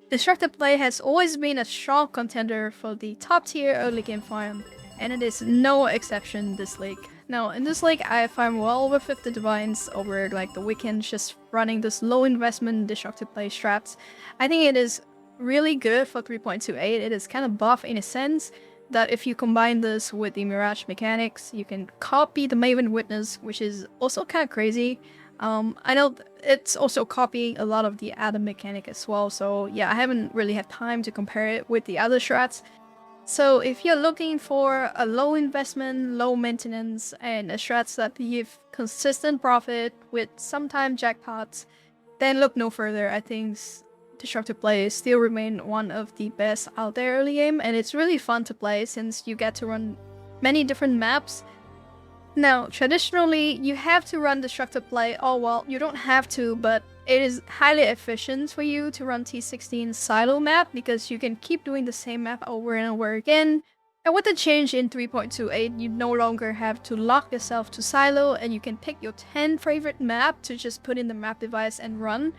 Destructive play has always been a strong contender for the top tier early game farm, and it is no exception this league. Now, in this league, I farm well over 50 divines over like the weekends, just running this low investment destructive play strats. I think it is really good for 3.28. It is kind of buff in a sense that if you combine this with the Mirage mechanics, you can copy the Maven Witness, which is also kind of crazy. I know it's also copying a lot of the Adam mechanic as well, so yeah, I haven't really had time to compare it with the other strats. So if you're looking for a low investment, low maintenance, and a strats that give consistent profit with sometimes jackpots, then look no further. I think Disruptive Play still remain one of the best out there early game, and it's really fun to play since you get to run many different maps. Now, traditionally, you have to run Destructive Play. Oh, well, you don't have to, but it is highly efficient for you to run T16 silo map because you can keep doing the same map over and over again. And with the change in 3.28, you no longer have to lock yourself to silo and you can pick your 10 favorite map to just put in the map device and run.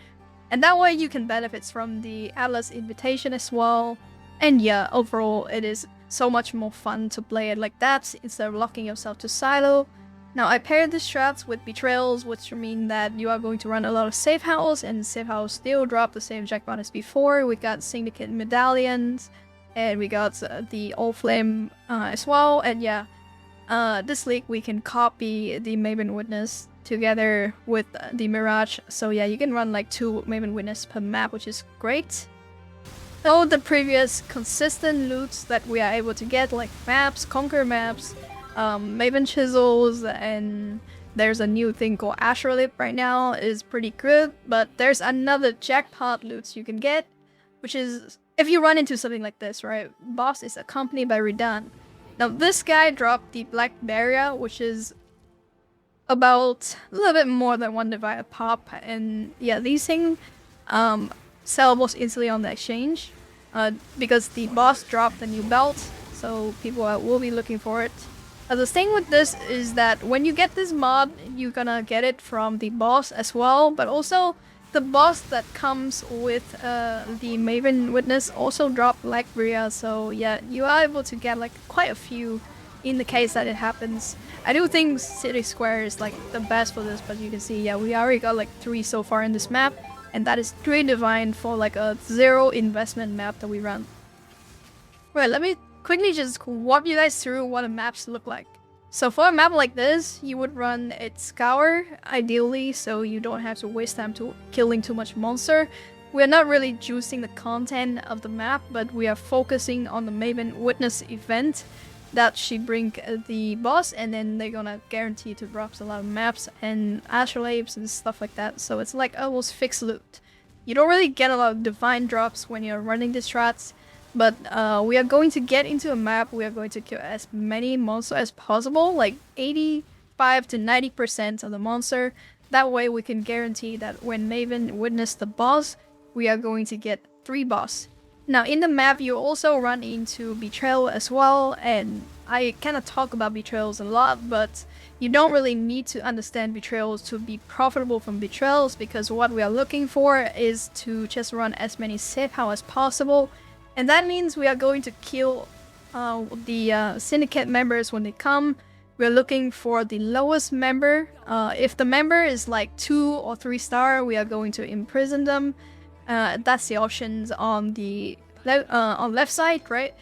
And that way you can benefit from the Atlas invitation as well. And yeah, overall, it is so much more fun to play it like that instead of locking yourself to silo. Now, I paired the strats with Betrayals, which mean that you are going to run a lot of safe house, and safe house still drop the same jackpot as before. We got Syndicate medallions, and we got the All Flame as well. And yeah, this league we can copy the Maven Witness together with the Mirage. So yeah, you can run like 2 Maven Witness per map, which is great. So the previous consistent loots that we are able to get, like maps, conquer maps, Maven Chisels, and there's a new thing called Astrolip right now, is pretty good. But there's another jackpot loots you can get, which is if you run into something like this, right? Boss is accompanied by Redan. Now this guy dropped the Black Barrier, which is about a little bit more than 1 divide a pop, and yeah, these things sellable easily on the exchange because the boss dropped a new belt, so people will be looking for it. The thing with this is that when you get this mod, you're gonna get it from the boss as well, but also the boss that comes with the Maven Witness also dropped Black Barrier, so yeah, you are able to get like quite a few in the case that it happens. I do think City Square is like the best for this, but you can see, yeah, we already got like 3 so far in this map, and that is 3 divine for like a 0 investment map that we run. Right, let me quickly just walk you guys through what the maps look like. So for a map like this, you would run it Scour, ideally, so you don't have to waste time to killing too much monster. We're not really juicing the content of the map, but we are focusing on the Maven Witness event that she bring the boss, and then they're gonna guarantee to drop a lot of maps and astrolabes and stuff like that. So it's like almost fixed loot. You don't really get a lot of divine drops when you're running the strats, but we are going to get into a map. We are going to kill as many monsters as possible, like 85 to 90% of the monster. That way we can guarantee that when Maven witness the boss, we are going to get 3 boss. Now in the map you also run into Betrayal as well, and I kind of talk about Betrayals a lot, but you don't really need to understand Betrayals to be profitable from Betrayals, because what we are looking for is to just run as many safe house as possible, and that means we are going to kill the syndicate members when they come. We're looking for the lowest member. If the member is like 2 or 3 star, we are going to imprison them. That's the options on the left side, right?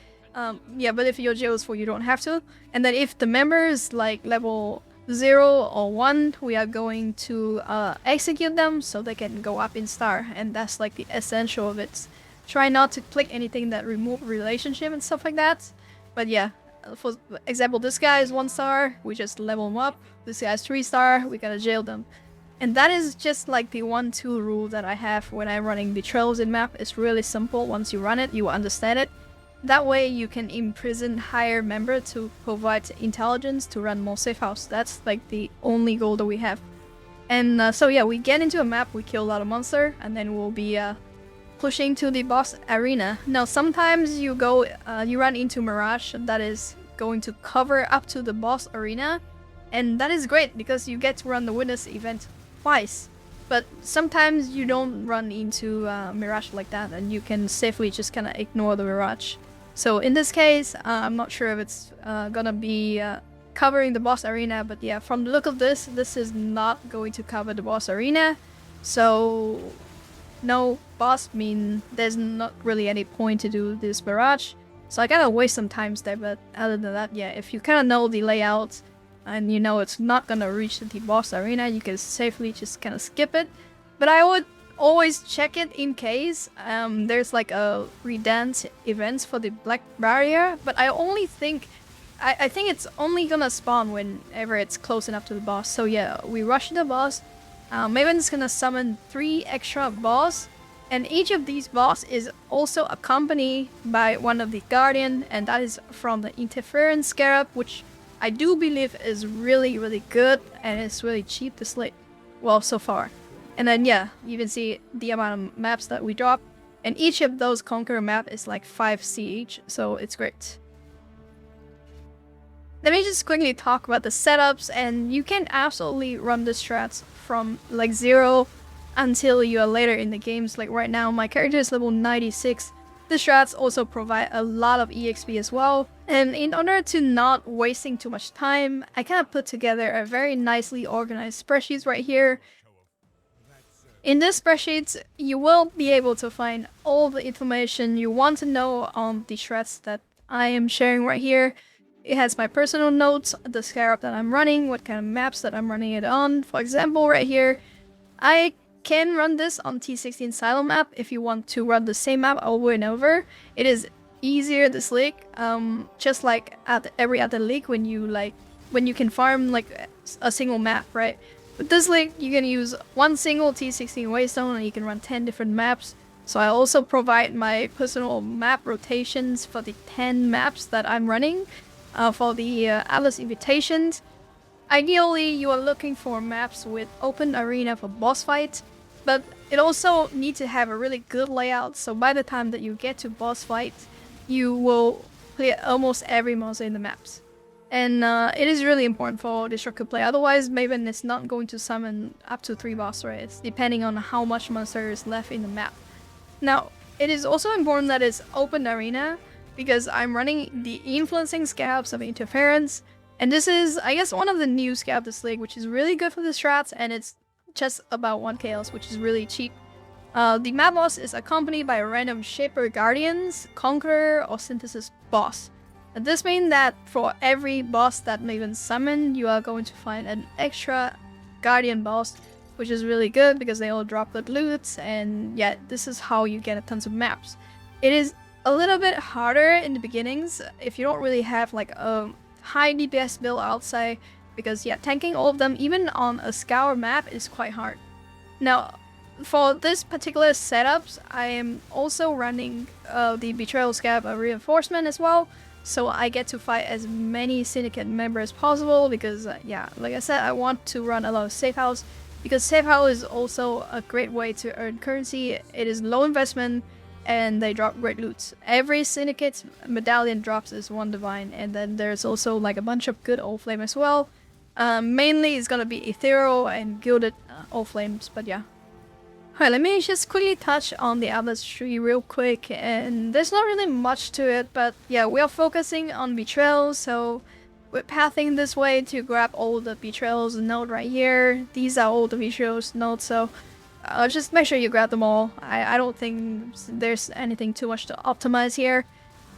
Yeah, but if your jail is full, you don't have to. And then if the member is like level 0 or 1, we are going to execute them so they can go up in star, and that's like the essential of it. Try not to click anything that remove relationship and stuff like that. But yeah, for example, this guy is 1 star, we just level him up. This guy is 3 star, we gotta jail them. And that is just like the 1-2 rule that I have when I'm running Betrayals in map. It's really simple. Once you run it, you will understand it. That way you can imprison higher member to provide intelligence to run more safe house. That's like the only goal that we have. And so yeah, we get into a map, we kill a lot of monster, and then we'll be pushing to the boss arena. Now sometimes you run into Mirage that is going to cover up to the boss arena, and that is great because you get to run the witness event twice. But sometimes you don't run into Mirage like that, and you can safely just kind of ignore the Mirage. So in this case, I'm not sure if it's gonna be covering the boss arena, but yeah, from the look of this is not going to cover the boss arena. So no boss mean there's not really any point to do this Mirage. So I gotta waste some time there, but other than that, yeah, if you kind of know the layout and you know it's not gonna reach the boss arena, you can safely just kind of skip it. But I would always check it in case there's like a redance events for the black barrier, but I only think I think it's only gonna spawn whenever it's close enough to the boss. So yeah, we rush the boss. Maven's gonna summon 3 extra boss, and each of these boss is also accompanied by one of the guardian, and that is from the interference scarab, which I do believe is really good, and it's really cheap to slate. Well, so far. And then yeah, you can see the amount of maps that we drop, and each of those conqueror map is like 5C each, so it's great. Let me just quickly talk about the setups, and you can absolutely run the strats from like 0 until you are later in the games. Like right now, my character is level 96. The strats also provide a lot of EXP as well, and in order to not wasting too much time, I kind of put together a very nicely organized spreadsheet right here. In this spreadsheet, you will be able to find all the information you want to know on the strats that I am sharing right here. It has my personal notes, the scarab that I'm running, what kind of maps that I'm running it on. For example, right here, I can run this on T16 silo map if you want to run the same map over and over. It is easier this league, just like at every other league when you can farm like a single map, right? With this league, you can use one single T16 waystone and you can run 10 different maps. So I also provide my personal map rotations for the 10 maps that I'm running. For the Atlas invitations, ideally you are looking for maps with open arena for boss fights, but it also needs to have a really good layout, so by the time that you get to boss fights, you will clear almost every monster in the maps. And it is really important for Destructive play, otherwise Maven is not going to summon up to 3 boss raids, depending on how much monster is left in the map. Now, it is also important that it's open arena, because I'm running the influencing scabs of interference, and this is, I guess, one of the new scabs this league, which is really good for the strats, and it's just about 1 chaos, which is really cheap. The map boss is accompanied by a random Shaper Guardians, Conqueror, or Synthesis boss. And this means that for every boss that Maven summon, you are going to find an extra Guardian boss, which is really good because they all drop good loots, and yeah, this is how you get a tons of maps. It is a little bit harder in the beginnings if you don't really have like a high DPS build outside, because yeah, tanking all of them even on a scour map is quite hard. Now, for this particular setups, I am also running the Betrayal Scab reinforcement as well, so I get to fight as many Syndicate members as possible, because yeah, like I said, I want to run a lot of safe house, because safe house is also a great way to earn currency. It is low investment, and they drop great loots. Every Syndicate medallion drops is 1 divine, and then there's also like a bunch of good old flame as well. Mainly it's gonna be ethereal and gilded old flames, but yeah. Alright, let me just quickly touch on the Atlas tree real quick, and there's not really much to it, but yeah, we are focusing on Betrayal, so we're pathing this way to grab all the Betrayals node right here. These are all the Betrayals nodes, so just make sure you grab them all. I don't think there's anything too much to optimize here.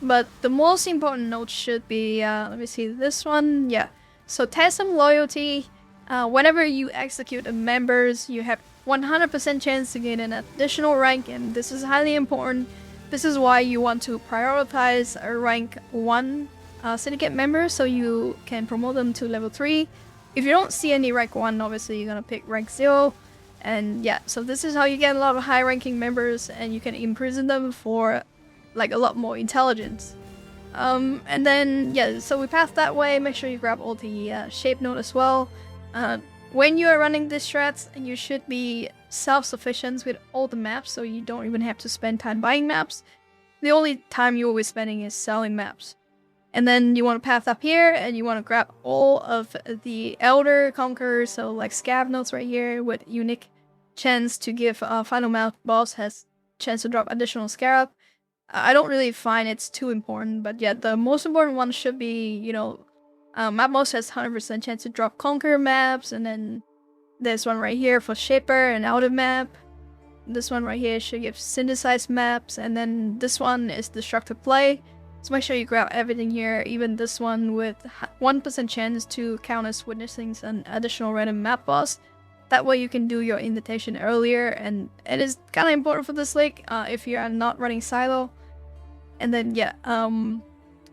But the most important note should be, let me see, this one. Yeah. So Totem loyalty. Whenever you execute a members, you have 100% chance to gain an additional rank, and this is highly important. This is why you want to prioritize a rank 1 syndicate member, so you can promote them to level 3. If you don't see any rank 1, obviously you're gonna pick rank 0. And yeah, so this is how you get a lot of high ranking members, and you can imprison them for like a lot more intelligence. And then yeah, so we pass that way. Make sure you grab all the shape node as well. When you are running this strats, you should be self-sufficient with all the maps, so you don't even have to spend time buying maps. The only time you will be spending is selling maps. And then you want to path up here, and you want to grab all of the Elder Conquerors, so like scab nodes right here with unique chance to give final map boss has chance to drop additional scarab. I don't really find it's too important, but yeah, the most important one should be, you know, map boss has 100% chance to drop conquer maps, and then this one right here for shaper and out of map. This one right here should give synthesized maps, and then this one is destructive play. So make sure you grab everything here, even this one with 1% chance to count as witnessing an additional random map boss. That way you can do your invitation earlier, and it is kind of important for this lake if you are not running silo. And then yeah,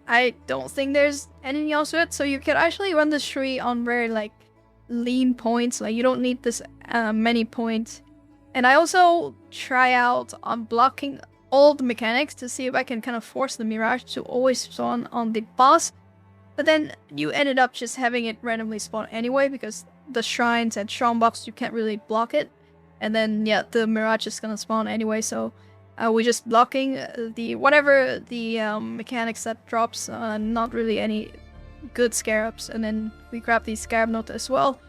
I don't think there's anything else to it, so you can actually run this tree on very like lean points, like you don't need this many points. And I also try out on blocking all the mechanics to see if I can kind of force the Mirage to always spawn on the boss. But then you ended up just having it randomly spawn anyway, because the shrines and shrine box, you can't really block it. And then yeah, the Mirage is gonna spawn anyway, so we're just blocking the whatever the mechanics that drops, not really any good scarabs. And then we grab the scarab note as well.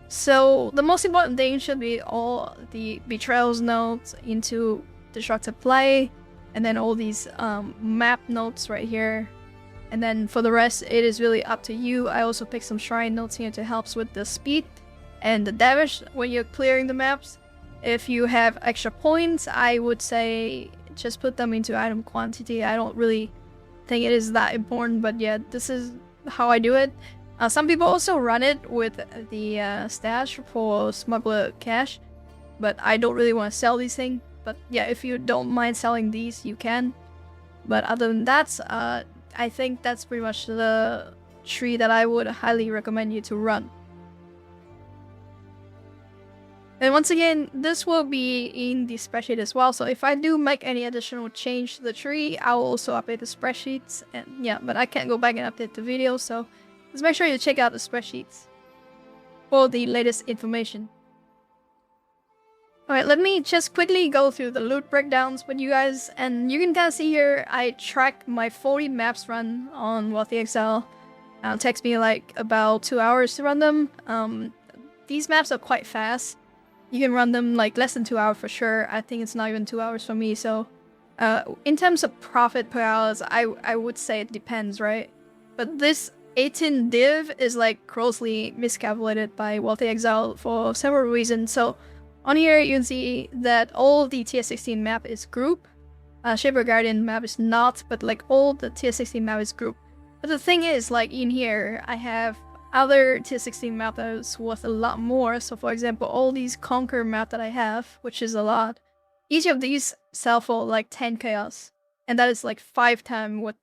So the most important thing should be all the betrayals notes into destructive play, and then all these map notes right here. And then for the rest, it is really up to you. I also picked some shrine notes here to help with the speed and the damage when you're clearing the maps. If you have extra points, I would say just put them into item quantity. I don't really think it is that important, but yeah, this is how I do it. Some people also run it with the stash for smuggler cash, but I don't really want to sell these things. But yeah, if you don't mind selling these, you can. But other than that, I think that's pretty much the tree that I would highly recommend you to run. And once again, this will be in the spreadsheet as well, so if I do make any additional change to the tree, I will also update the spreadsheets. And yeah, but I can't go back and update the video, so just make sure you check out the spreadsheets for the latest information. Alright, let me just quickly go through the loot breakdowns with you guys, and you can kind of see here, I track my 40 maps run on Wealthy Exile. It takes me like about 2 hours to run them. These maps are quite fast. You can run them like less than 2 hours for sure. I think it's not even 2 hours for me, so in terms of profit per hours, I would say it depends, right? But this 18 div is like grossly miscalculated by Wealthy Exile for several reasons. So on here you can see that all the tier 16 map is group. Shaper Guardian map is not, but like all the tier 16 map is group. But the thing is, like in here, I have other tier 16 map that is worth a lot more. So for example, all these Conquer map that I have, which is a lot, each of these sell for like 10 chaos. And that is like 5 times what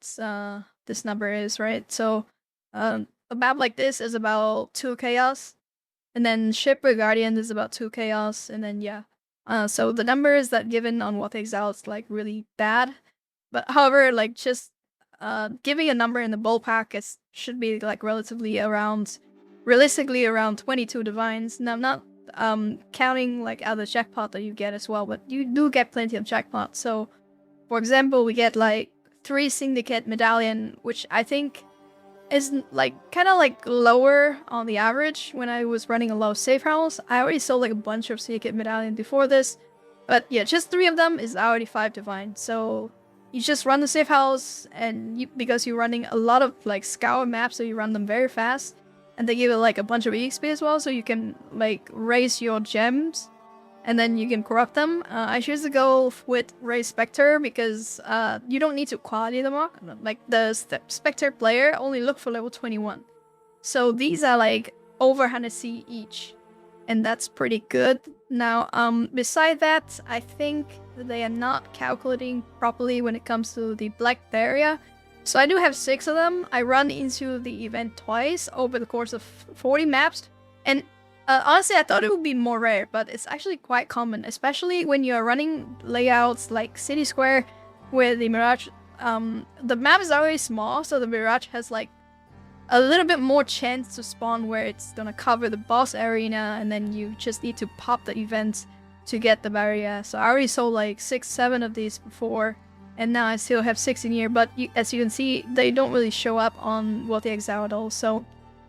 this number is, right? So a map like this is about 2 chaos. And then Shaper Guardian is about 2 chaos. And then yeah. So the numbers that given on Wealthy Exile is like really bad. But however, like just giving a number in the ballpark should be like realistically around 22 divines. Now I'm not counting like other jackpot that you get as well, but you do get plenty of jackpots. So for example, we get like 3 syndicate medallion, which I think is like kind of like lower on the average. When I was running a low safe house, I already sold like a bunch of syndicate medallion before this, but yeah, just 3 of them is already 5 divine. So you just run the safe house, and because you're running a lot of like scour maps, so you run them very fast, and they give it like a bunch of EXP as well, so you can like raise your gems and then you can corrupt them. I choose to go with Raise Spectre because you don't need to quality them up. Like the Spectre player only look for level 21. So these are like over 100C each. And that's pretty good. Now, beside that, I think they are not calculating properly when it comes to the Black Barrier. So I do have 6 of them. I run into the event twice over the course of 40 maps. And honestly, I thought it would be more rare, but it's actually quite common, especially when you're running layouts like City Square, where the Mirage, the map is already small, so the Mirage has like a little bit more chance to spawn where it's gonna cover the boss arena, and then you just need to pop the events to get the barrier. So I already sold like 6-7 of these before, and now I still have 6 in here, but as you can see, they don't really show up on Wealthy Exile at all, so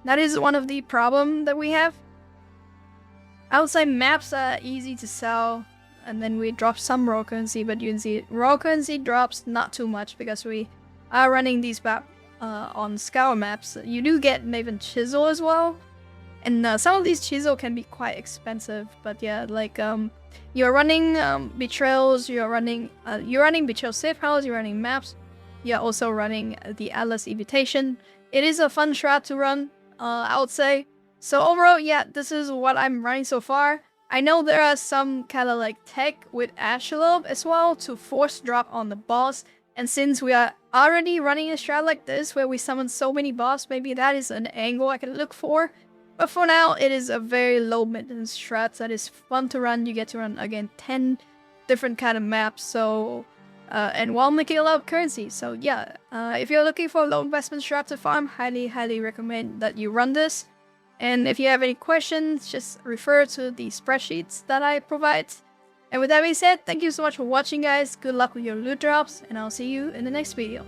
that is one of the problem that we have. Outside maps are easy to sell, and then we drop some raw currency, but you can see raw currency drops not too much because we are running these on scour maps. You do get Maven Chisel as well, and some of these chisel can be quite expensive, but yeah, like you're running betrayals, you're running betrayal safe house, you're running maps, you're also running the Atlas Invitation. It is a fun strat to run, I would say. So overall, yeah, this is what I'm running so far. I know there are some kind of like tech with Ashelob as well to force drop on the boss. And since we are already running a strat like this where we summon so many boss, maybe that is an angle I can look for. But for now, it is a very low maintenance strat that is fun to run. You get to run, again, 10 different kind of maps, so and while making a lot of currency. So yeah, if you're looking for a low investment strat to farm, highly recommend that you run this. And if you have any questions, just refer to the spreadsheets that I provide. And with that being said, thank you so much for watching, guys. Good luck with your loot drops, and I'll see you in the next video.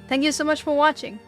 Thank you so much for watching.